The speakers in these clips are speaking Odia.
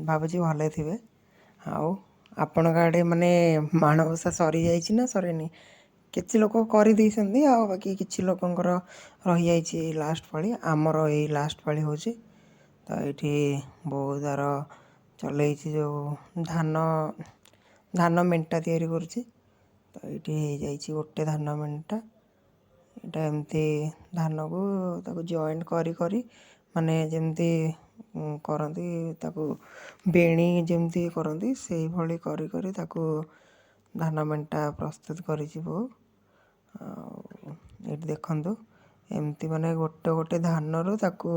ଭାବୁଛି ଭଲ ଥିବେ। ଆଉ ଆପଣଙ୍କ ଆଡ଼େ ମାନେ ମାଣବସା ସରିଯାଇଛି ନା ସରିନି? କିଛି ଲୋକ କରିଦେଇଛନ୍ତି ଆଉ ବାକି କିଛି ଲୋକଙ୍କର ରହିଯାଇଛି ଏଇ ଲାଷ୍ଟ ପାଳି। ଆମର ଏଇ ଲାଷ୍ଟ ପାଳି ହେଉଛି। ତ ଏଇଠି ବୋଉ ତାର ଚଲେଇଛି ଯେଉଁ ଧାନ ମେଣ୍ଟା ତିଆରି କରୁଛି। ତ ଏଇଠି ହେଇଯାଇଛି ଗୋଟେ ଧାନ ମେଣ୍ଟା। ଏଇଟା ଏମିତି ଧାନକୁ ତାକୁ ଜଏଣ୍ଟ କରି କରି ମାନେ ଯେମିତି କରନ୍ତି ତାକୁ ବେଣୀ ଯେମିତି କରନ୍ତି ସେଇଭଳି କରି କରି ତାକୁ ଧାନ ମେଣ୍ଟା ପ୍ରସ୍ତୁତ କରିଛି ବୋଉ। ଆଉ ଏଇଠି ଦେଖନ୍ତୁ ଏମିତି ମାନେ ଗୋଟେ ଗୋଟେ ଧାନରୁ ତାକୁ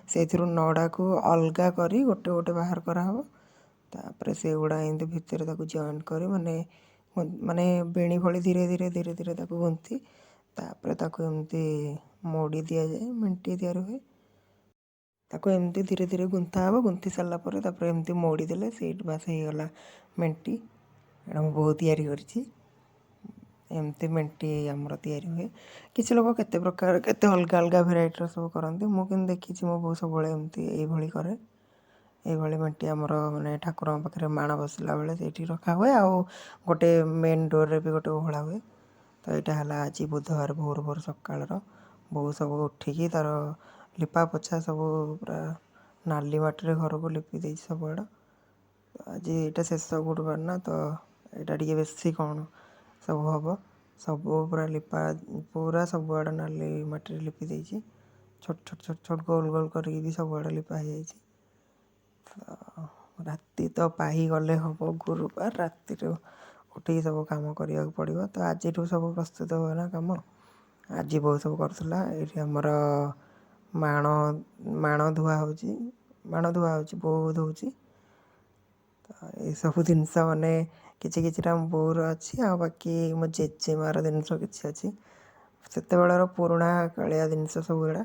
ସେଇଥିରୁ ନଡ଼ାକୁ ଅଲଗା କରି ଗୋଟେ ଗୋଟେ ବାହାର କରାହେବ। ତାପରେ ସେଗୁଡ଼ା ଏମିତି ଭିତରେ ତାକୁ ଜଏଣ୍ଟ କରି ମାନେ ବେଣୀ ଭଳି ଧୀରେ ଧୀରେ ଧୀରେ ଧୀରେ ତାକୁ ଗୁନ୍ଥି ତାପରେ ତାକୁ ଏମିତି ମୋଡ଼ି ଦିଆଯାଏ, ମେଣ୍ଟି ତିଆରି ହୁଏ। ତାକୁ ଏମିତି ଧୀରେ ଧୀରେ ଗୁନ୍ଥା ହେବ। ଗୁନ୍ଥି ସାରିଲା ପରେ ତାପରେ ଏମିତି ମୋଡ଼ି ଦେଲେ ସେଇଠି ବାସ୍ ହେଇଗଲା ମେଣ୍ଟି। ଏଇଟା ମୁଁ ବୋଉ ତିଆରି କରିଛି। ଏମିତି ମେଣ୍ଟି ଆମର ତିଆରି ହୁଏ। କିଛି ଲୋକ କେତେ ପ୍ରକାର କେତେ ଅଲଗା ଅଲଗା ଭେରାଇଟିର ସବୁ କରନ୍ତି। ମୁଁ କିନ୍ତୁ ଦେଖିଛି ମୋ ବୋଉ ସବୁବେଳେ ଏମିତି ଏଇଭଳି କରେ। ଏଇଭଳି ମେଣ୍ଟି ଆମର ମାନେ ଠାକୁରଙ୍କ ପାଖରେ ମାଣ ବସିଲା ବେଳେ ସେଇଠି ରଖା ହୁଏ। ଆଉ ଗୋଟେ ମେନ୍ ଡୋର୍ରେ ବି ଗୋଟେ ଓହଳା ହୁଏ। ତ ଏଇଟା ହେଲା ଆଜି ବୁଧବାର ଭୋର ଭୋର ସକାଳର। ବୋଉ ସବୁ ଉଠିକି ତାର ଲିପା ପୋଛା ସବୁ ପୁରା ନାଲି ମାଟିରେ ଘରକୁ ଲିପି ଦେଇଛି ସବୁଆଡ଼। ଆଜି ଏଇଟା ଶେଷ ଗୁରୁବାର ନା, ତ ଏଇଟା ଟିକେ ବେଶୀ କ'ଣ ସବୁ ହେବ। ସବୁ ପୁରା ପୁରା ସବୁଆଡ଼େ ନାଲି ମାଟିରେ ଲିପି ଦେଇଛି। ଛୋଟ ଛୋଟ ଛୋଟ ଛୋଟ ଗୋଲ ଗୋଲ କରିକି ବି ସବୁଆଡ଼େ ଲିପା ହେଇଯାଇଛି। ତ ରାତି ତ ପାହିଗଲେ ହେବ ଗୁରୁବାର। ରାତିରୁ ଉଠିକି ସବୁ କାମ କରିବାକୁ ପଡ଼ିବ। ତ ଆଜିଠୁ ସବୁ ପ୍ରସ୍ତୁତ ହୁଏ ନା କାମ। ଆଜି ବୋଉ ସବୁ କରୁଥିଲା। ଏଇଠି ଆମର ମାଣ ଧୁଆ ହେଉଛି ବୋଉ ଧୋଉଛି। ତ ଏସବୁ ଜିନିଷ ମାନେ କିଛି କିଛିଟା ମୋ ବୋଉର ଅଛି ଆଉ ବାକି ମୋ ଜେଜେମାର ଜିନିଷ କିଛି ଅଛି। ସେତେବେଳର ପୁରୁଣା କାଳିଆ ଜିନିଷ ସବୁଗୁଡ଼ା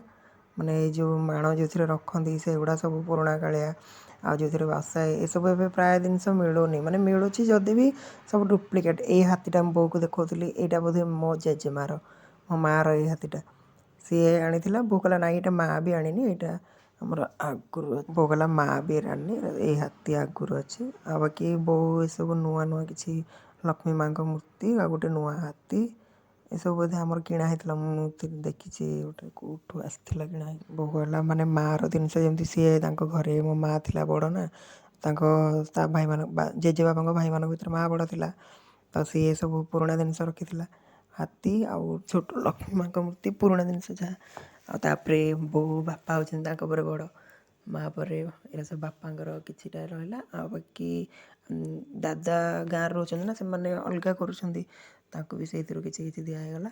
ମାନେ ଏଇ ଯେଉଁ ମାଣ ଯେଉଁଥିରେ ରଖନ୍ତି ସେଗୁଡ଼ା ସବୁ ପୁରୁଣା କାଳିଆ। ଆଉ ଯେଉଁଥିରେ ବସାଏ ଏସବୁ ଏବେ ପ୍ରାୟ ଜିନିଷ ମିଳୁନି। ମାନେ ମିଳୁଛି ଯଦି ବି ସବୁ ଡୁପ୍ଲିକେଟ୍। ଏଇ ହାତୀଟା ମୁଁ ବୋଉକୁ ଦେଖାଉଥିଲି, ଏଇଟା ବୋଧେ ମୋ ଜେଜେମାର, ମୋ ମାଆର ଏଇ ହାତୀଟା। ସିଏ ଆଣିଥିଲା। ବୋଉ କହିଲା ନାଇଁ ଏଇଟା ମାଆ ବି ଆଣିନି, ଏଇଟା ଆମର ଆଗରୁ ବୋଉ କହିଲା ମାଆ ବି ଆଣିନି, ଏଇ ହାତୀ ଆଗରୁ ଅଛି। ଆଉ ବାକି ବୋଉ ଏସବୁ ନୂଆ ନୂଆ କିଛି ଲକ୍ଷ୍ମୀ ମାଆଙ୍କ ମୂର୍ତ୍ତି ଆଉ ଗୋଟେ ନୂଆ ହାତୀ ଏସବୁ ବୋଧେ ଆମର କିଣା ହେଇଥିଲା। ମୁଁ ଦେଖିଛି ଗୋଟେ କେଉଁଠୁ ଆସିଥିଲା କିଣା ହେଇକି। ବୋଉ କହିଲା ମାନେ ମାଆର ଜିନିଷ ଯେମିତି ସିଏ ତାଙ୍କ ଘରେ ମୋ ମାଆ ଥିଲା ବଡ଼ ନା, ତା ଜେଜେବାପାଙ୍କ ଭାଇମାନଙ୍କ ଭିତରେ ମାଆ ବଡ଼ ଥିଲା। ତ ସିଏ ସବୁ ପୁରୁଣା ଜିନିଷ ରଖିଥିଲା। ହାତୀ ଆଉ ଛୋଟ ଲକ୍ଷ୍ମୀ ମାଆଙ୍କ ମୂର୍ତ୍ତି ପୁରୁଣା ଜିନିଷ ଯାହା। ଆଉ ତାପରେ ବୋଉ ବାପା ହେଉଛନ୍ତି ତାଙ୍କ ପରେ ବଡ଼, ମାଆ ପରେ ଏରା ସବୁ ବାପାଙ୍କର କିଛିଟା ରହିଲା। ଆଉ ବାକି ଦାଦା ଗାଁରେ ରହୁଛନ୍ତି ନା, ସେମାନେ ଅଲଗା କରୁଛନ୍ତି, ତାଙ୍କୁ ବି ସେଇଥିରୁ କିଛି କିଛି ଦିଆ ହେଇଗଲା।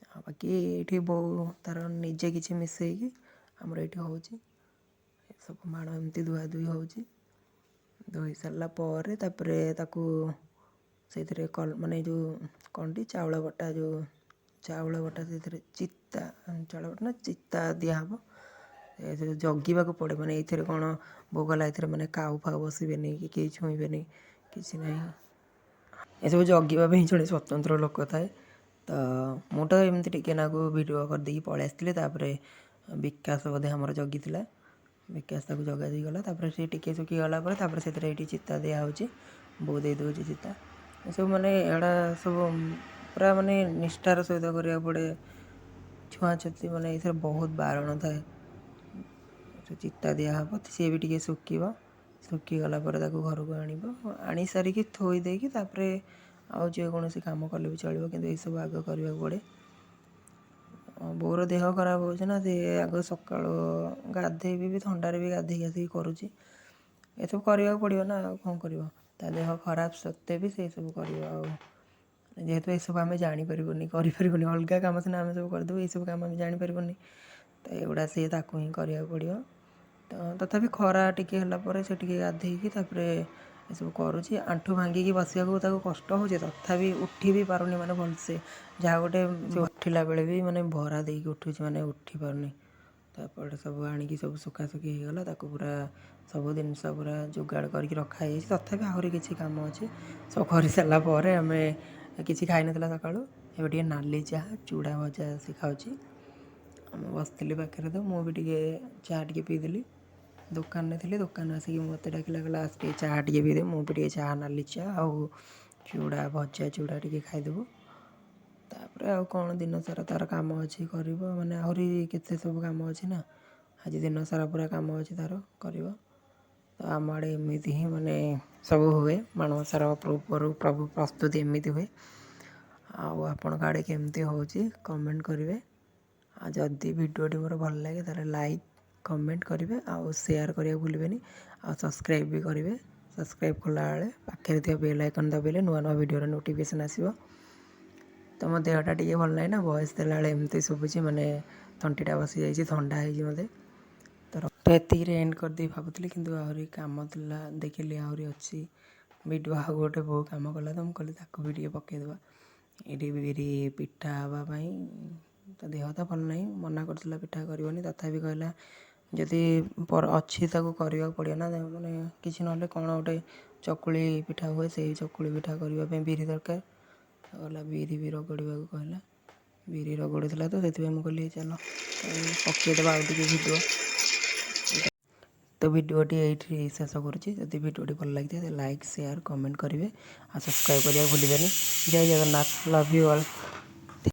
ଆଉ ବାକି ଏଇଠି ବୋଉ ତାର ନିଜେ କିଛି ମିଶେଇକି ଆମର ଏଇଠି ହେଉଛି। ସବୁ ମାଣ ଏମିତି ଧୁଆଧୁଇ ହେଉଛି। ଧୋଇ ସାରିଲା ପରେ ତାପରେ ତାକୁ ସେଇଥିରେ ମାନେ ଯେଉଁ କ'ଣଟି ଚାଉଳ ବଟା ସେଇଥିରେ ଚିତା ଦିଆହେବ। ଏଥିରେ ଜଗିବାକୁ ପଡ଼େ। ମାନେ ଏଇଥିରେ କ'ଣ ବୋଉ କହିଲା ଏଥିରେ ମାନେ କାଉ ଫାଉ ବସିବେନି କି କେହି ଛୁଇଁବେନି, କିଛି ନାହିଁ। ଏସବୁ ଜଗିବା ପାଇଁ ଜଣେ ସ୍ୱତନ୍ତ୍ର ଲୋକ ଥାଏ। ତ ମୁଁ ତ ଏମିତି ଟିକେ ନାକୁ ଭିଡ଼ିଓ କରିଦେଇକି ପଳେଇ ଆସିଥିଲି। ତାପରେ ବିକାଶ ବୋଧେ ଆମର ଜଗିଥିଲା। ବିକାଶ ତାକୁ ଜଗାଜଗି ଗଲା। ତାପରେ ସେ ଟିକେ ଶୁଖିଗଲା ପରେ ତାପରେ ସେଥିରେ ଏଇଠି ଚିତା ଦିଆହେଉଛି। ବୋଉ ଦେଇ ଦେଉଛି ଚିତା। ଏସବୁ ମାନେ ଏଗୁଡ଼ା ସବୁ ପୁରା ମାନେ ନିଷ୍ଠାର ସହିତ କରିବାକୁ ପଡ଼େ। ଛୁଆଁଛୁତି ମାନେ ଏଇଥିରେ ବହୁତ ବାରଣ ଥାଏ। ଚିତା ଦିଆହେବ, ସିଏ ବି ଟିକେ ଶୁଖିଗଲା ପରେ ତାକୁ ଘରକୁ ଆଣିବ। ଆଣି ସାରିକି ଥୋଇ ଦେଇକି ତାପରେ ଆଉ ଯେକୌଣସି କାମ କଲେ ବି ଚଳିବ, କିନ୍ତୁ ଏଇସବୁ ଆଗ କରିବାକୁ ପଡ଼େ। ବୋଉର ଦେହ ଖରାପ ହେଉଛି ନା, ସେ ଆଗ ସକାଳୁ ଗାଧେଇବି ବି ଥଣ୍ଡାରେ ବି ଗାଧେଇକି ଆସିକି କରୁଛି। ଏସବୁ କରିବାକୁ ପଡ଼ିବ ନା, ଆଉ କ'ଣ କରିବ। ତା ଦେହ ଖରାପ ସତ୍ତ୍ୱେ ବି ସେସବୁ କରିବ। ଆଉ ଯେହେତୁ ଏସବୁ ଆମେ ଜାଣିପାରିବୁନି, କରିପାରିବୁନି, ଅଲଗା କାମ ସିନା ଆମେ ସବୁ କରିଦେବୁ, ଏଇସବୁ କାମ ଆମେ ଜାଣିପାରିବୁନି। ତ ଏଗୁଡ଼ା ସିଏ ତାକୁ ହିଁ କରିବାକୁ ପଡ଼ିବ। ତ ତଥାପି ଖରା ଟିକେ ହେଲା ପରେ ସେ ଟିକେ ଗାଧେଇକି ତାପରେ ଏସବୁ କରୁଛି। ଆଣ୍ଠୁ ଭାଙ୍ଗିକି ବସିବାକୁ ତାକୁ କଷ୍ଟ ହେଉଛି, ତଥାପି ଉଠି ବି ପାରୁନି ମାନେ ଭଲସେ। ଯାହା ଗୋଟେ ଉଠିଲା ବେଳେ ବି ମାନେ ଭରା ଦେଇକି ଉଠୁଛି, ମାନେ ଉଠି ପାରୁନି। ତାପରେ ସବୁ ଆଣିକି ସବୁ ଶୁଖାଶୁଖି ହେଇଗଲା। ତାକୁ ପୁରା ସବୁ ଜିନିଷ ପୁରା ଯୋଗାଡ଼ କରିକି ରଖା ହେଇଯାଇଛି। ତଥାପି ଆହୁରି କିଛି କାମ ଅଛି। ସବୁ କରିସାରିଲା ପରେ ଆମେ କିଛି ଖାଇନଥିଲା ସକାଳୁ, ଏବେ ଟିକେ ନାଲି ଚାହା ଚୁଡ଼ା ଭଜା ଆସି ଖାଉଛି। ମୁଁ ବସିଥିଲି ପାଖରେ ତ ମୁଁ ବି ଟିକେ ଚାହା ଟିକେ ପିଇଦେଲି। दुकान में थी दुकान आसिक मत डाकिला कहला टे चाह टे पीदे मु भी टे चाह नाली चाह आउ चूड़ा भजा चूड़ा टे खाईदेबू तापर आउ कौन दिन सारा तार काम अच्छी कर माने आहरी केते सब काम अच्छी ना आज दिन सारा पूरा काम अच्छी तार कर तो आम आड़े एमती ही माने सब हुए माणवसार प्रभु प्रस्तुति एमती हुए आपण आड़े केमती होची कमेंट करेंगे जदि वीडियोटी मोर भल लगे तार लाइक कमेंट करेंगे आउ शेयर करने भूलें आ सब्सक्राइब भी करेंगे सब्सक्राइब कला बेले पाखे थी बेल आइकन दबाइले नुआ नुआ वीडियो नोटिफिकेशन आसो तो मो देहटा टी भल ना ना वॉइस देला एमती शुभुची माने तंटीटा बसी जाइए थंडा हो मत तो एतिक एंड करदे भावुली कि आहरी कम था देखिली आहरी अच्छी वीडियो आ गोटे बहु कम कला तो मुझे ताक भी टे पकईदे ये बिरी पिठा हाँवाई तो देह तो भल ना मना कर पिठा करनी तथापि कहला जदि अच्छी ताको करने पड़े ना मैंने किसी ना कौन गोटे चकुली पिठा हुए से चकुली पिठा करने बिरी दरकार गला बिरी भी रगड़ा कहला बिरी रगड़ी तो से मुझे चल पकईदे आउ वीडियो तो वीडियोटी ये शेष करुँची जदि वीडियोटी भल लगी तो लाइक शेयर कमेंट करेंगे और सब्सक्राइब करिए भूलें जय जगन्नाथ लव यू ऑल।